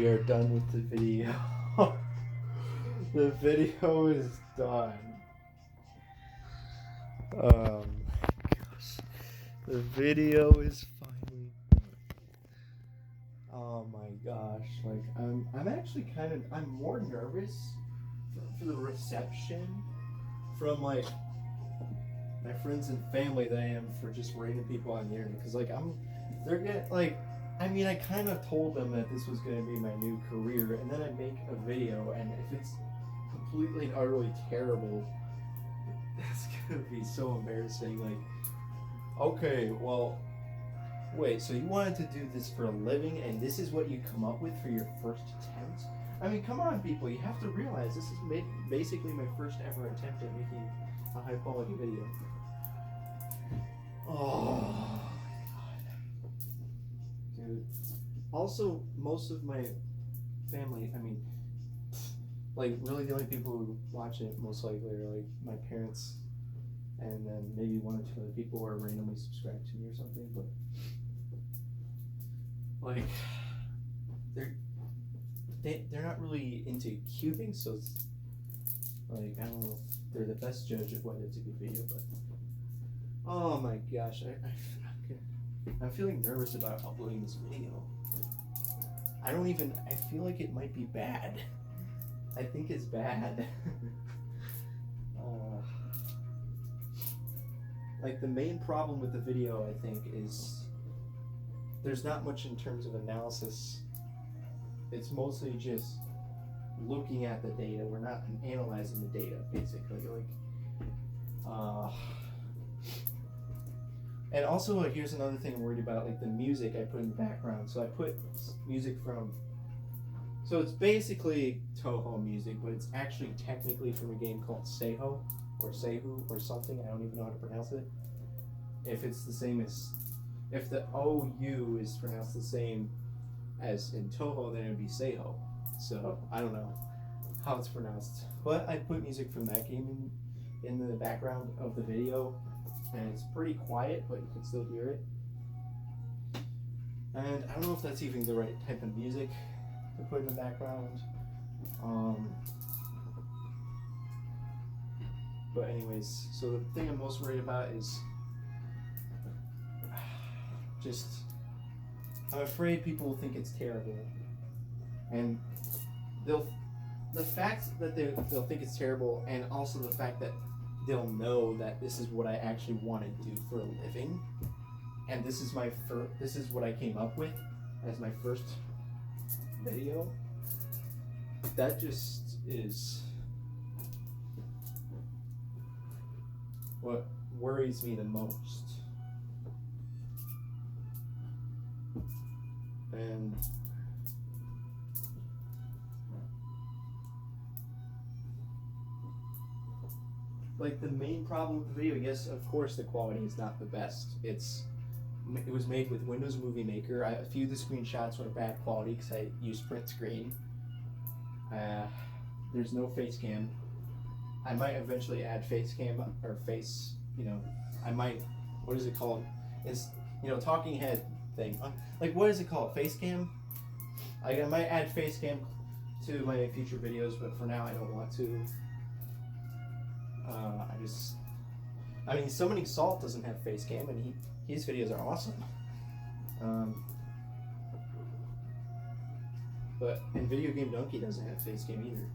we are done with the video. The video is done. Oh my gosh. The video is finally done. Oh my gosh. Like I'm actually I'm more nervous for the reception from like my friends and family than I am for just random people on the internet. Because they're getting like, I mean, I kind of told them that this was going to be my new career, and then I make a video, and if it's completely and utterly terrible, that's going to be so embarrassing. Like, okay, well, wait, so you wanted to do this for a living, and this is what you come up with for your first attempt? I mean, come on, people, you have to realize this is basically my first ever attempt at making a high quality video. Oh, God. Dude. Also, most of my family, I mean, like, really the only people who watch it most likely are, like, my parents, and then maybe one or two other people who are randomly subscribed to me or something, but, like, they're not really into cubing, so it's, like, I don't know if they're the best judge of whether it's a good video, but, oh my gosh, I'm feeling nervous about uploading this video. I feel like it might be bad. I think it's bad. Like, the main problem with the video, I think, is there's not much in terms of analysis. It's mostly just looking at the data. We're not analyzing the data, basically. Like, and also, like, here's another thing I'm worried about, like the music I put in the background. So I put music from, so it's basically Touhou music, but it's actually technically from a game called Seiho, or Seihu, or something. I don't even know how to pronounce it. If it's the same as, if the OU is pronounced the same as in Touhou, then it would be Seiho. So I don't know how it's pronounced. But I put music from that game in the background of the video. And it's pretty quiet, but you can still hear it. And I don't know if that's even the right type of music to put in the background. But anyways, so the thing I'm most worried about is just, I'm afraid people will think it's terrible. And the fact that they'll think it's terrible, and also the fact that they'll know that this is what I actually want to do for a living, and this is what I came up with as my first video. That just is what worries me the most. And like, the main problem with the video, yes, of course the quality is not the best. It was made with Windows Movie Maker. A few of the screenshots were bad quality because I used print screen. There's no face cam. I might eventually add face cam, or face, I might, what is it called? It's, talking head thing. Like, what is it called? Face cam? I might add face cam to my future videos, but for now I don't want to. Summoning Salt doesn't have face cam, and his videos are awesome. And Video Game Donkey doesn't have face cam either,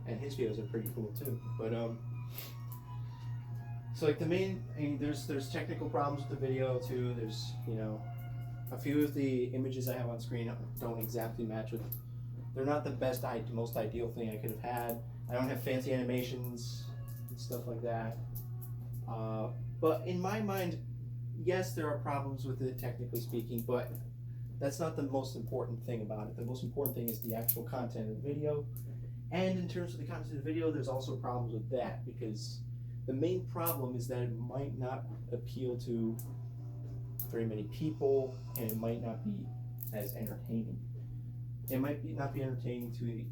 and his videos are pretty cool too. But so like there's technical problems with the video too. There's a few of the images I have on screen don't exactly match with. They're not the most ideal thing I could have had. I don't have fancy animations and stuff like that. But in my mind, yes, there are problems with it, technically speaking, but that's not the most important thing about it. The most important thing is the actual content of the video. And in terms of the content of the video, there's also problems with that, because the main problem is that it might not appeal to very many people, and it might not be as entertaining. It might not be entertaining to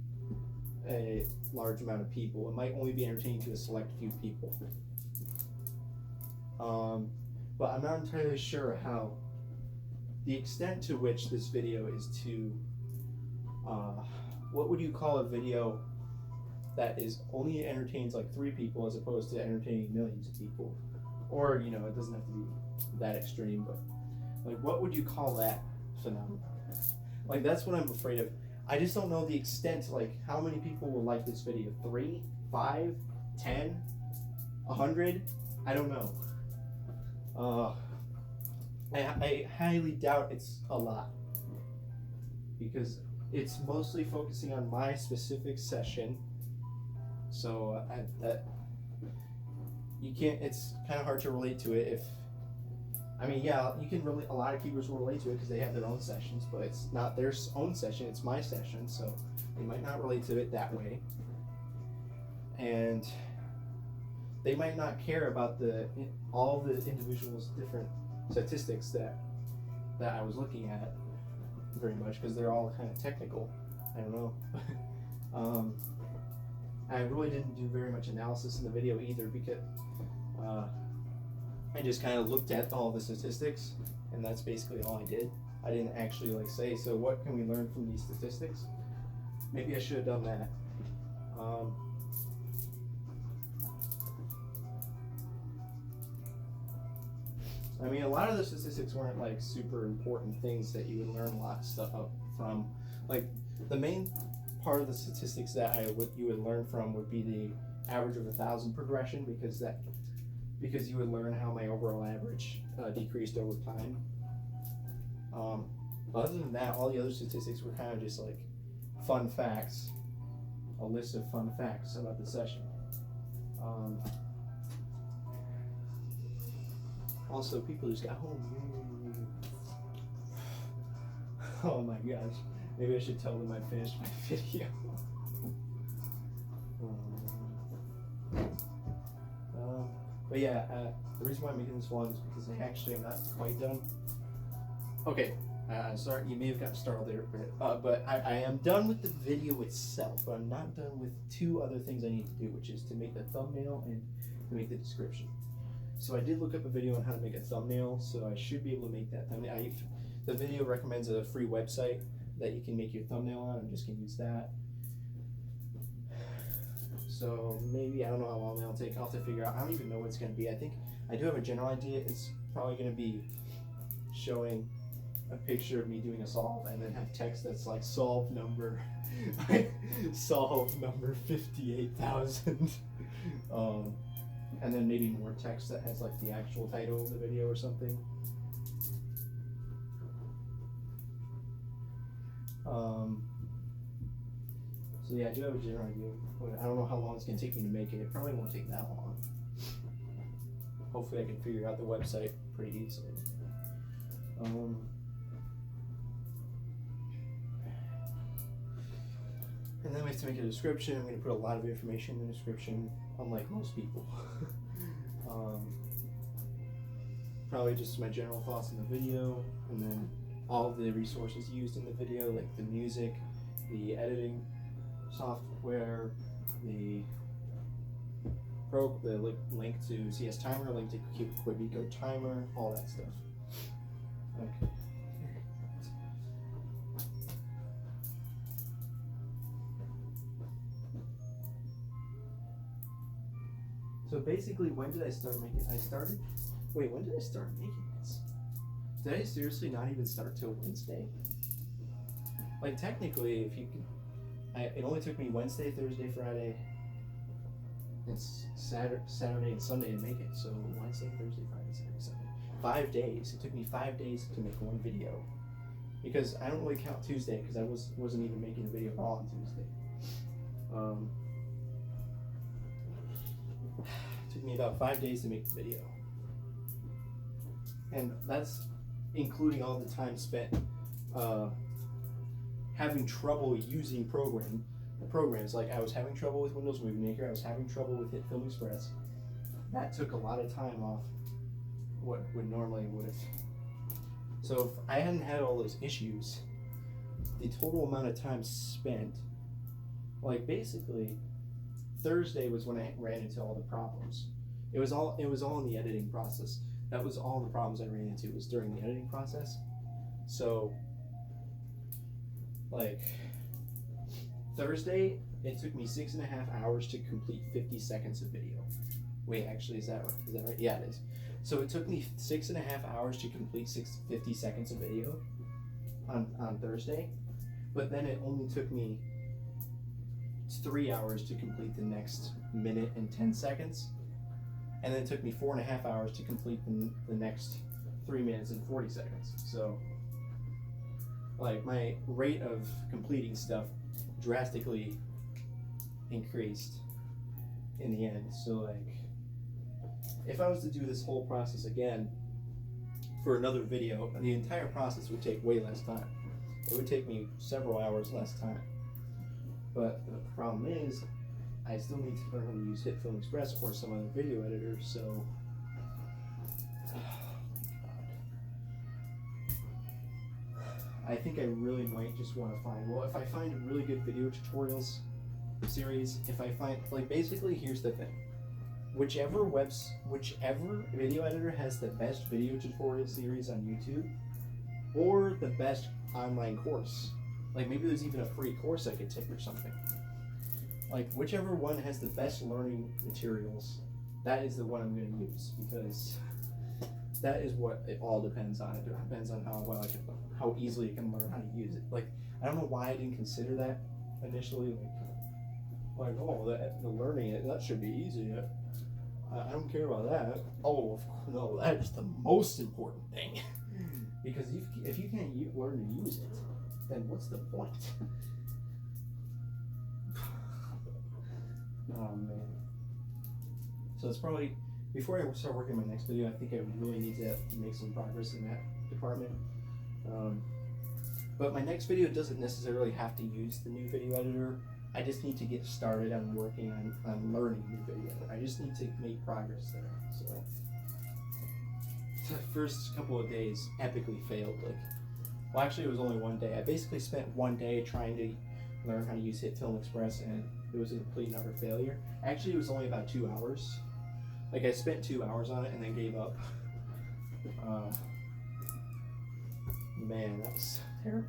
a large amount of people. It might only be entertaining to a select few people. But I'm not entirely sure how the extent to which this video is to what would you call a video that is only entertains like 3 people as opposed to entertaining millions of people? Or, you know, it doesn't have to be that extreme, but like, what would you call that phenomenon? Like, that's what I'm afraid of. I just don't know the extent, like, how many people will like this video. 3, 5, 10, 100? I don't know. I highly doubt it's a lot, because it's mostly focusing on my specific session. So you can't. It's kind of hard to relate to it. I mean, yeah, you can relate. A lot of keepers will relate to it because they have their own sessions, but it's not their own session. It's my session, so they might not relate to it that way, and they might not care about all the individuals' different statistics that I was looking at very much, because they're all kind of technical. I don't know. I really didn't do very much analysis in the video either, because I just kind of looked at all the statistics, and that's basically all I did. I didn't actually like say, so what can we learn from these statistics? Maybe I should have done that. I mean, a lot of the statistics weren't like super important things that you would learn a lot of stuff from. Like, the main part of the statistics that you would learn from would be the average of 1,000 progression, because you would learn how my overall average decreased over time. Other than that, all the other statistics were kind of just like fun facts, a list of fun facts about the session. Also, people just got home. Oh my gosh. Maybe I should tell them I finished my video. But yeah, the reason why I'm making this vlog is because I actually am not quite done. Okay, sorry, you may have gotten startled there, but I am done with the video itself, but I'm not done with 2 other things I need to do, which is to make the thumbnail and to make the description. So I did look up a video on how to make a thumbnail, so I should be able to make that thumbnail. The video recommends a free website that you can make your thumbnail on. I'm just going to use that. So maybe, I don't know how long that'll take. I'll have to figure out. I don't even know what it's going to be. I think I do have a general idea. It's probably going to be showing a picture of me doing a solve, and then have text that's like solve number 58,000. And then maybe more text that has like the actual title of the video or something. So yeah, I do have a general idea. I don't know how long it's going to take me to make it. It probably won't take that long. Hopefully I can figure out the website pretty easily. And then we have to make a description. I'm going to put a lot of information in the description, unlike most people. Probably just my general thoughts on the video, and then all of the resources used in the video, like the music, the editing software, the link to CS Timer, link to Quibico Timer, all that stuff. Okay. So basically, when did I start making it? When did I start making this? Did I seriously not even start till Wednesday? Like, technically, if you can, it only took me Wednesday, Thursday, Friday, and Saturday and Sunday to make it. So Wednesday, Thursday, Friday, Saturday, Sunday. 5 days. It took me 5 days to make one video. Because I don't really count Tuesday, because I wasn't even making a video at all on Tuesday. It took me about 5 days to make the video. And that's including all the time spent having trouble using programs. Like, I was having trouble with Windows Movie Maker, I was having trouble with Film Express. That took a lot of time off what would normally would have. So if I hadn't had all those issues, the total amount of time spent, like, basically Thursday was when I ran into all the problems. It was all in the editing process. That was all the problems I ran into, was during the editing process. So, like, Thursday, it took me 6.5 hours to complete 50 seconds of video. Wait, actually, is that right? Yeah, it is. So it took me 6.5 hours to complete 50 seconds of video on Thursday, but then it only took me 3 hours to complete the next minute and 10 seconds, and then it took me 4.5 hours to complete the next 3 minutes and 40 seconds. So, like, my rate of completing stuff drastically increased in the end. So, like, if I was to do this whole process again for another video, the entire process would take way less time. It would take me several hours less time. But the problem is, I still need to learn how to use HitFilm Express or some other video editor, so... Oh my god. I think I really might just want to find... Well, if I find a really good video tutorials series, if I find... Like, basically, here's the thing. Whichever video editor has the best video tutorial series on YouTube, or the best online course. Like, maybe there's even a free course I could take or something. Like, whichever one has the best learning materials, that is the one I'm going to use, because that is what it all depends on. It depends on how easily I can learn how to use it. Like, I don't know why I didn't consider that initially. Like oh, the learning it, that should be easy. I don't care about that. Oh, no, that is the most important thing. Because if you can't learn to use it, then what's the point? Oh man. So it's probably, before I start working on my next video, I think I really need to make some progress in that department. But my next video doesn't necessarily have to use the new video editor. I just need to get started on working on learning new video editor. I just need to make progress there. So the first couple of days epically failed. Well, actually, it was only one day. I basically spent one day trying to learn how to use HitFilm Express, and it was a complete and utter failure. Actually, it was only about 2 hours. Like, I spent 2 hours on it and then gave up. Man, that was terrible.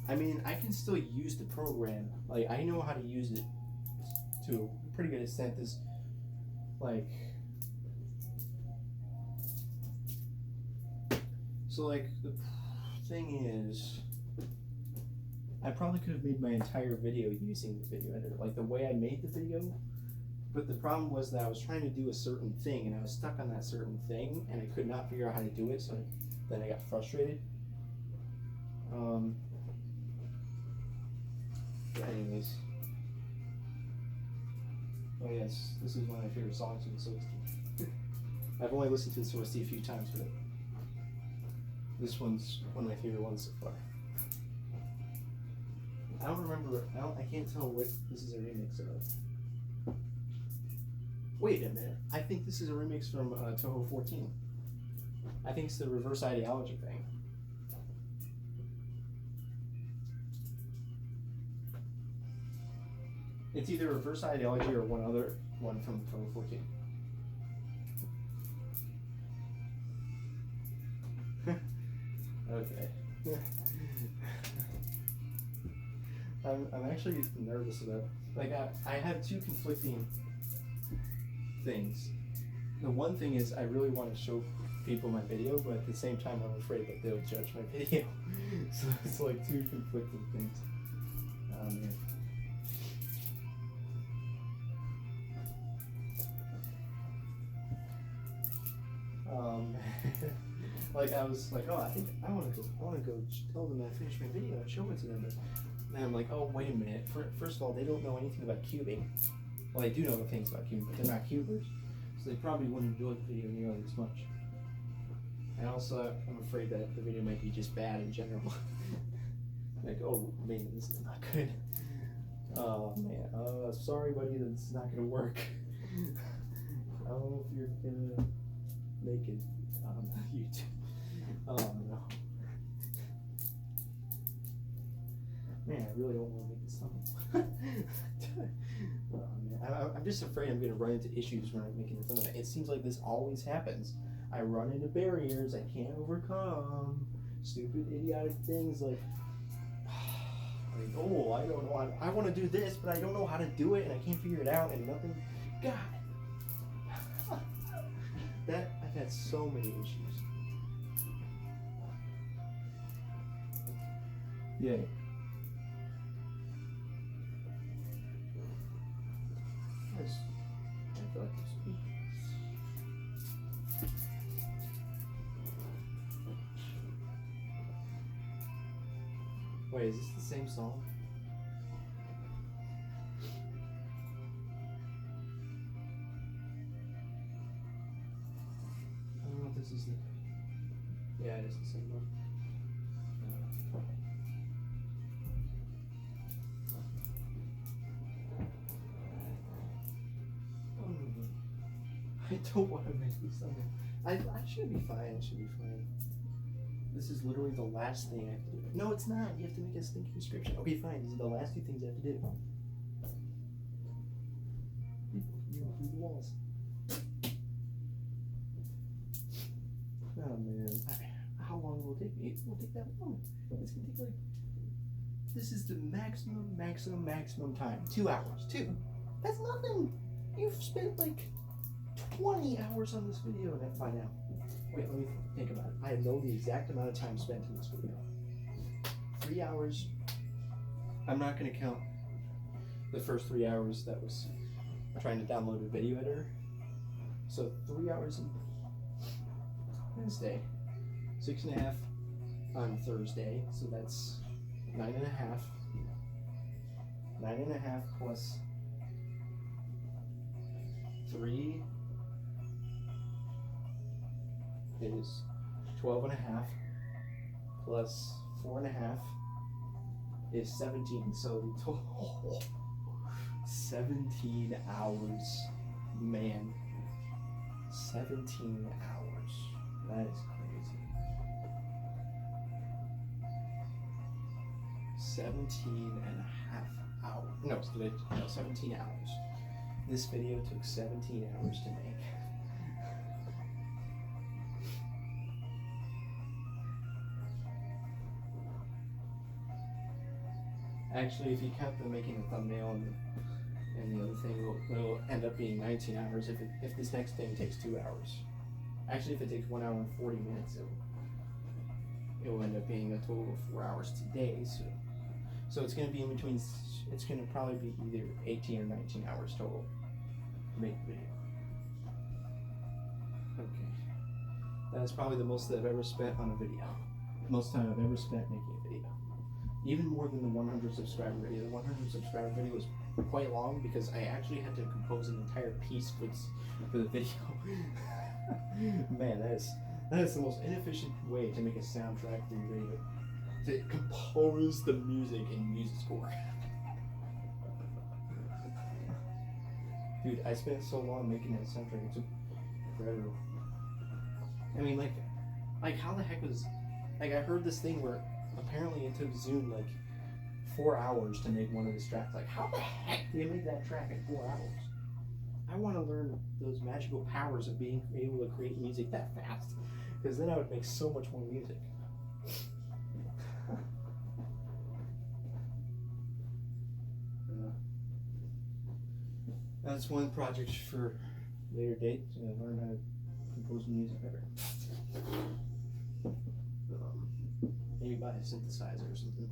I mean, I can still use the program. Like, I know how to use it to a pretty good extent. So the thing is, I probably could have made my entire video using the video editor, like the way I made the video. But the problem was that I was trying to do a certain thing, and I was stuck on that certain thing, and I could not figure out how to do it, so then I got frustrated. But anyways. Oh yes, this is one of my favorite songs from SOAST. I've only listened to SOAST a few times, but this one's one of my favorite ones so far. I don't remember, I can't tell what this is a remix of. Wait a minute, I think this is a remix from Touhou 14. I think it's the reverse ideology thing. It's either reverse ideology or one other one from Touhou 14. Okay. I'm actually nervous about, I have two conflicting things. The one thing is I really want to show people my video, but at the same time I'm afraid that they'll judge my video. So it's like two conflicting things. Yeah. I was like, oh, I think I want to go tell them that I finished my video and show it to them. But then I'm like, oh, wait a minute. First of all, they don't know anything about cubing. Well, they do know things about cubing, but they're not cubers, so they probably wouldn't enjoy the video nearly as much. And also, I'm afraid that the video might be just bad in general. Like, oh man, this is not good. Oh man, sorry buddy, that's not gonna work. I don't know if you're gonna make it on YouTube. Oh no. Man, I really don't want to make this song. Oh, man. I'm just afraid I'm going to run into issues when I'm making it. It seems like this always happens. I run into barriers I can't overcome. stupid, idiotic things like, oh, I don't know, I want to do this, but I don't know how to do it, and I can't figure it out, and nothing. God, that I've had so many issues. Yay. Yes. I thought this would be. Wait, is this the same song? I don't know if this is the. Yeah, it is the same one. I don't want to make this something. I should be fine. I should be fine. This is literally the last thing I have to do. No, it's not. You have to make a stinking description. Okay, fine. These are the last two things I have to do. People through the walls. Oh man. How long will it take me? It won't take that long. It's gonna take like. This is the maximum time. 2 hours. 2. That's nothing. You've spent like 20 hours on this video by now. Wait, let me think about it. I know the exact amount of time spent in this video. 3 hours. I'm not going to count the first 3 hours that was trying to download a video editor. So 3 hours on Wednesday, 6.5 on Thursday. So that's 9.5. 9.5 plus 3 is 12.5 plus 4.5 is 17. So the total 17 hours, man. 17 hours. That is crazy. 17.5 hours. No, 17 hours. This video took 17 hours to make. Actually, if you count the making the thumbnail and the other thing, it'll end up being 19 hours if this next thing takes 2 hours. Actually, if it takes 1 hour and 40 minutes, it will end up being a total of 4 hours today. So it's going to be in between. It's going to probably be either 18 or 19 hours total to make the video. Okay, that's probably the most that I've ever spent on a video. Most time I've ever spent making a video. Even more than the 100 subscriber video. The 100 subscriber video was quite long because I actually had to compose an entire piece for the video. Man, that is the most inefficient way to make a soundtrack for your video. To compose the music in MuseScore. Dude, I spent so long making that soundtrack. It took forever. I mean, like how the heck was... Like, I heard this thing where apparently it took Zune like 4 hours to make one of his tracks. Like, how the heck did he make that track in 4 hours? I want to learn those magical powers of being able to create music that fast, because then I would make so much more music. That's one project for later date, to learn how to compose music better. Maybe buy a synthesizer or something.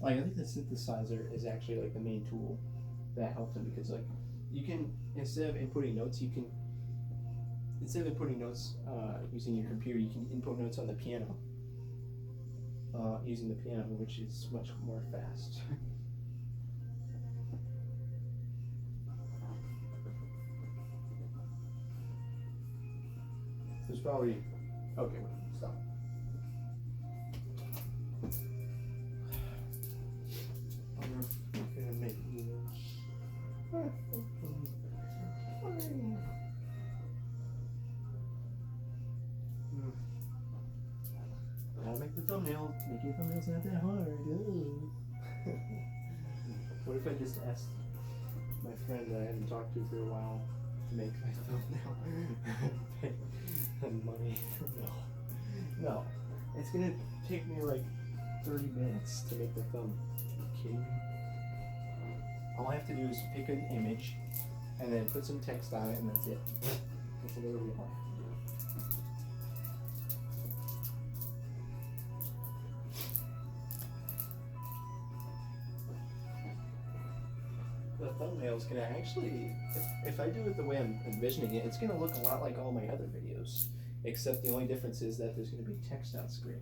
Like, I think the synthesizer is actually like the main tool that helps it, because like you can, instead of inputting notes using your computer, you can input notes on the piano using the piano, which is much more fast. There's probably okay. Stop. I'm gonna make gotta make the thumbnail. Making thumbnails not that hard. What if I just asked my friend that I hadn't talked to for a while to make my thumbnail? Pay money? No. No, it's gonna take me like 30 minutes to make the thumb. Are you kidding me? All I have to do is pick an image and then put some text on it, and that's it. That's literally all I have to do. The thumbnail's gonna actually, if I do it the way I'm envisioning it, it's gonna look a lot like all my other videos, except the only difference is that there's gonna be text on screen.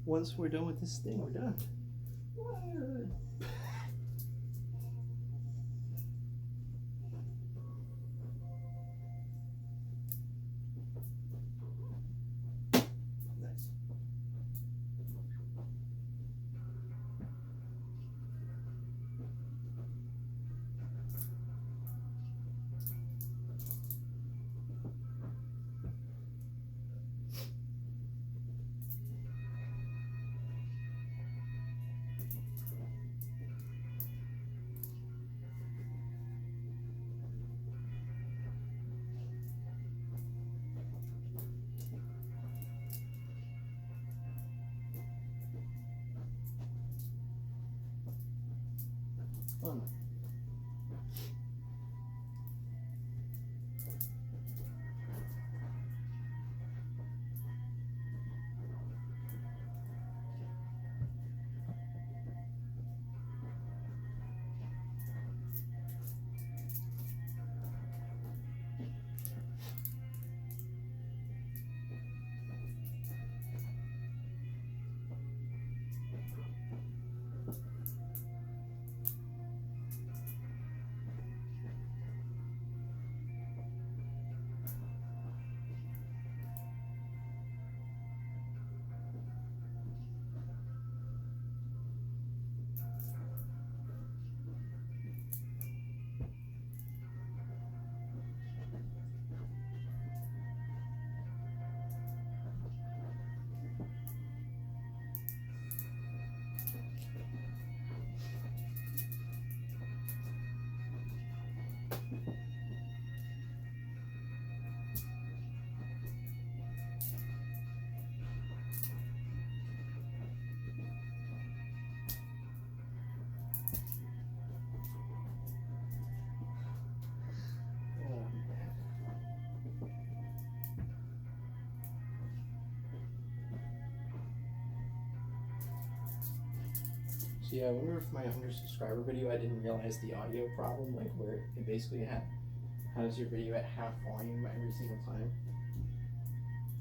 Once we're done with this thing, we're done. Nice. Fun. So yeah, I wonder if my 100 subscriber video, I didn't realize the audio problem, like where it basically has your video at half volume every single time.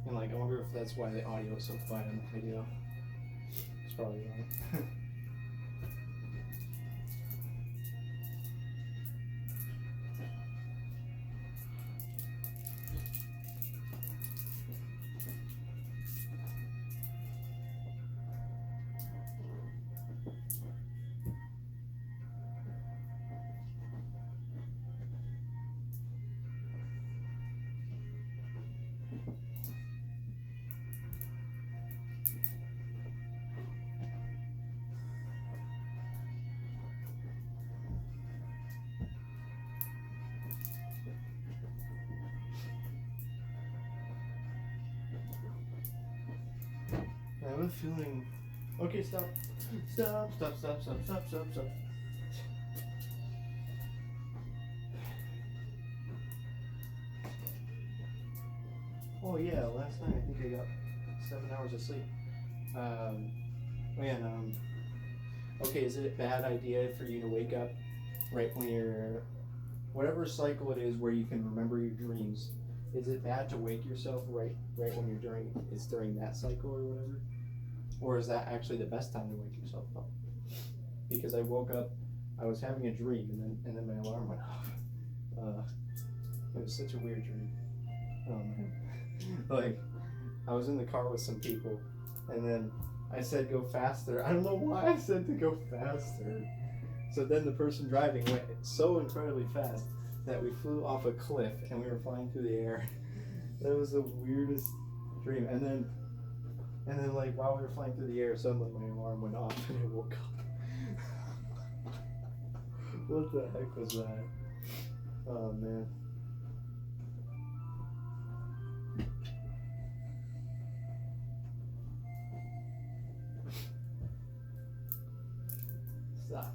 And like, I wonder if that's why the audio is so quiet on the video. It's probably wrong. a feeling. Okay, stop. Stop. Oh yeah, last night I think I got 7 hours of sleep. Man, okay, is it a bad idea for you to wake up right when you're, whatever cycle it is where you can remember your dreams? Is it bad to wake yourself right when you're during that cycle or whatever? Or is that actually the best time to wake yourself up? Because I woke up, I was having a dream, and then my alarm went off. It was such a weird dream. Oh man. Like, I was in the car with some people, and then I said go faster. I don't know why I said to go faster. So then the person driving went so incredibly fast that we flew off a cliff and we were flying through the air. That was the weirdest dream. And then like while we were flying through the air, suddenly my alarm went off and I woke up. What the heck was that? Oh man. Stop.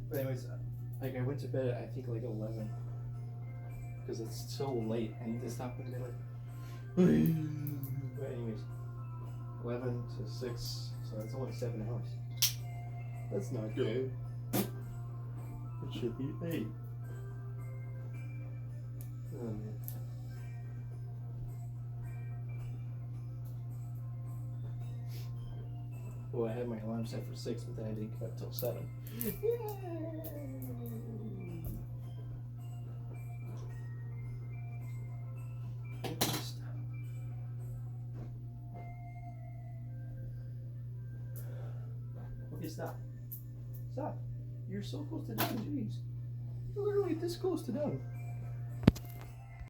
But anyways, like I went to bed at I think like 11 because it's so late. I need to stop in the middle. But anyways, 11 to 6, so that's only 7 hours. That's not good. It should be 8. Oh man. Well, I had my alarm set for 6, but then I didn't get up till 7. Okay, stop. Stop. You're so close to done, jeez. You're literally this close to done.